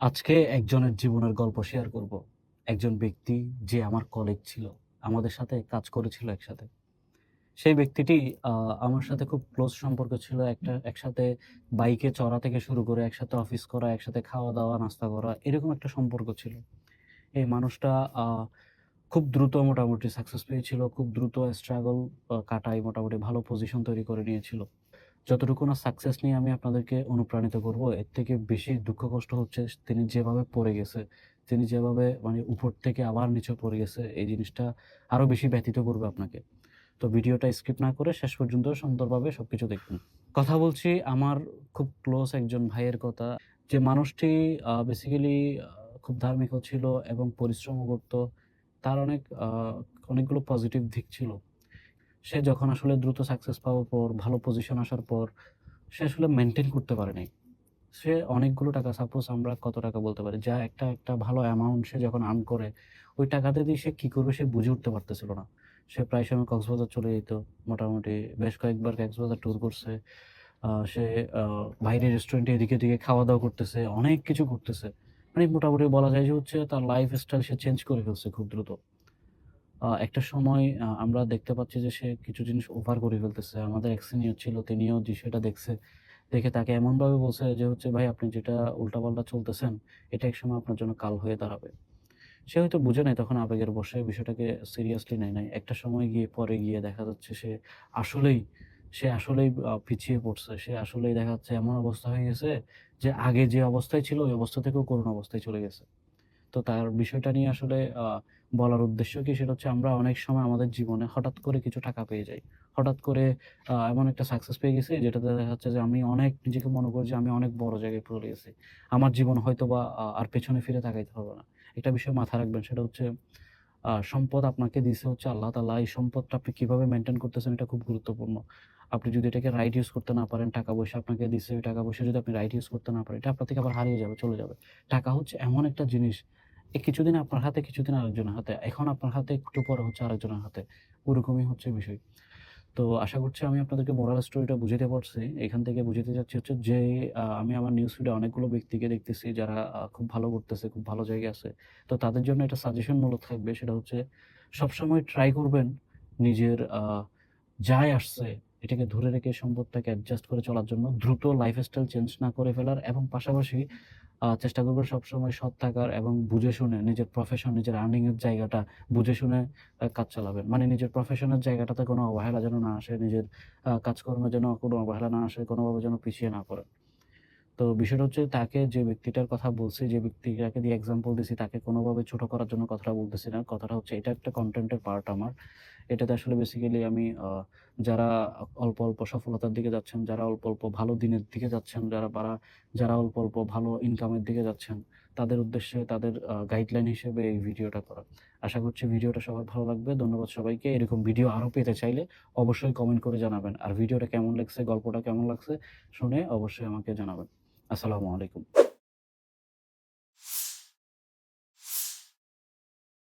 আজকে একজনের জীবনের গল্প শেয়ার করব। একজন ব্যক্তি যে আমার কলিগ ছিল। আমাদের সাথে কাজ করেছিল একসাথে। সেই ব্যক্তিটি আ আমার সাথে খুব ক্লোজ সম্পর্ক ছিল। একসাথে বাইকে চড়া থেকে শুরু করে একসাথে অফিস করা, একসাথে খাওয়া-দাওয়া, নাস্তা করা এরকম একটা সম্পর্ক ছিল। এই মানুষটা আ খুব দ্রুত মোটামুটি সাকসেস পেয়েছিল। খুব দ্রুত স্ট্রাগল কাটায় মোটামুটি ভালো পজিশন তৈরি করে নিয়েছিল। যতটুকু না সাকসেস নিয়ে আমি আপনাদেরকে অনুপ্রাণিত করব, এর থেকে বেশি দুঃখ কষ্ট হচ্ছে তিনি যেভাবে পড়ে গেছে, তিনি যেভাবে মানে উপর থেকে আবার নিচে পড়ে গেছে, এই জিনিসটা আরো বেশি ব্যথিত করবে আপনাকে। তো ভিডিওটা স্কিপ না করে শেষ পর্যন্ত সুন্দরভাবে সবকিছু দেখুন। কথা বলছি আমার খুব ক্লোজ একজন ভাইয়ের কথা। যে মানুষটি বেসিক্যালি খুব ধার্মিকও ছিল এবং পরিশ্রমও করত। তার অনেকগুলো পজিটিভ দিক ছিল। সে যখন আসলে দ্রুত সাকসেস পাওয়ার পর, ভালো পজিশন আসার পর, সে আসলে মেইনটেইন করতে পারে নাই। সে অনেকগুলো টাকা সাপোজ আমরা কত টাকা বলতে পারি, যা একটা ভালো অ্যামাউন্ট সে যখন আর্ন করে, ওই টাকাটা দিয়ে সে কি করবে সে বুঝে উঠতে পারতেছিল না। সে প্রায় সময় কক্সবাজার চলে যেত। মোটামুটি বেশ কয়েকবার কক্সবাজার ট্যুর করছে। সে আ বাইরের রেস্টুরেন্টে এদিকে, ওদিকে খাওয়া-দাওয়া করতেছে, অনেক কিছু করতেছে। মানে মোটামুটি বলা যায় যে হচ্ছে তার লাইফস্টাইল সে চেঞ্জ করে ফেলছে খুব দ্রুত। একটা সময় আমরা দেখতে পাচ্ছি যে সে কিছু জিনিস ওভার করে ফেলতেছে। আমাদের এক সিনিয়র ছিল, তিনিও বিষয়টা দেখছে। দেখে তাকে এমনভাবে বলছে যে হচ্ছে, "ভাই আপনি যেটা উল্টাপাল্টা চলতেছেন, এটা একসময় আপনার জন্য কাল হয়ে দাঁড়াবে।" সে হয়তো বুঝে নাই তখন আবেগের বশে বিষয়টাকে সিরিয়াসলি নেয় নাই। একটা সময় গিয়ে পরে গিয়ে দেখা যাচ্ছে আসলেই সে আসলেই পিছিয়ে পড়ছে। সে আসলেই দেখা যাচ্ছে এমন অবস্থা হয়ে গেছে যে আগে যে অবস্থায় ছিল ওই অবস্থা থেকেও করুণ অবস্থায় চলে গেছে। তো তার বিষয়টা নিয়ে আসলে বলার উদ্দেশ্য কি সেটা হচ্ছে আমরা অনেক সময় আমাদের জীবনে হঠাৎ করে কিছু টাকা পেয়ে যাই। হঠাৎ করে এমন একটা সাকসেস পেয়ে গেছি যেটাতে দেখা যাচ্ছে যে আমি অনেক নিজেকে মনে করি যে আমি অনেক বড় জায়গায় চলে গেছি। আমার জীবন হয়তোবা আর পেছনে ফিরে তাকাইতে হবে না। একটা বিষয় মাথায় রাখবেন সেটা হচ্ছে সম্পদ আপনাকে দিছে হচ্ছে আল্লাহ তাআলা। এই সম্পদটা আপনি কিভাবে মেইনটেইন করতেছেন এটা খুব গুরুত্বপূর্ণ। আপনি যদি এটাকে রাইট ইউজ করতে না পারেন, টাকা-পয়সা আপনাকে দিছে, ওই টাকা-পয়সা যদি আপনি রাইট ইউজ করতে না পারেন, এটা আপনার থেকে আবার হারিয়ে যাবে, চলে যাবে। টাকা হচ্ছে এমন একটা জিনিস, কিছুদিন আপনার হাতে, কিছুদিন আরেকজনের হাতে। এখন আপনার হাতে, একটু পরে হচ্ছে আরেকজনের হাতে। ওরকমই হচ্ছে বিষয়। তো আশা করছি আমি আপনাদেরকে মোরাল স্টোরিটা বুঝাতে পারছি। এখান থেকে বুঝাতে চাচ্ছি হচ্ছে যে আমি আমার নিউজ ফিডে অনেকগুলো ব্যক্তিকে দেখতেছি যারা খুব ভালো করতেছে, খুব ভালো জায়গায় আছে। তো তাদের জন্য এটা সাজেশনমূলক থাকবে সেটা হচ্ছে সবসময় ট্রাই করবেন নিজের যাই আসছে এটাকে ধরে রেখে সম্পদটাকে অ্যাডজাস্ট করে চলার জন্য দ্রুত লাইফস্টাইল চেঞ্জ না করে ফেলার এবং পাশাপাশি চেষ্টা করবেন সবসময় সৎ থাকার এবং বুঝে শুনে নিজের প্রফেশন, নিজের আর্নিং এর জায়গাটা বুঝে শুনে কাজ চালাবেন। মানে নিজের প্রফেশনের জায়গাটাতে কোনো অবহেলা যেন না আসে, নিজের কাজকর্মে যেন কোনো অবহেলা না আসে, কোনোভাবে যেন পিছিয়ে না পড়েন। তো বিষয়টা হচ্ছে তাকে যে ব্যক্তিটার কথা বলছি, যে ব্যক্তিটাকে দিয়ে এক্সাম্পল দিছি তাকে কোনোভাবে ছোট করার জন্য কথাটা বলতেছি না। কথাটা হচ্ছে এটা একটা কনটেন্টের পার্ট আমার। এটাতে আসলে বেসিক্যালি আমি যারা অল্প, অল্প সফলতার দিকে যাচ্ছেন, যারা অল্প, অল্প ভালো দিনের দিকে যাচ্ছেন, যারা অল্প, অল্প ভালো ইনকামের দিকে যাচ্ছেন, তাদের উদ্দেশ্যে তাদের গাইডলাইন হিসেবে এই ভিডিওটা করা। আশা করছি ভিডিওটা সবার ভালো লাগবে। ধন্যবাদ সবাইকে। এরকম ভিডিও আরো পেতে চাইলে অবশ্যই কমেন্ট করে জানাবেন। আর ভিডিওটা কেমন লাগছে, গল্পটা কেমন লাগছে শুনে অবশ্যই আমাকে জানাবেন। আসসালামু আলাইকুম।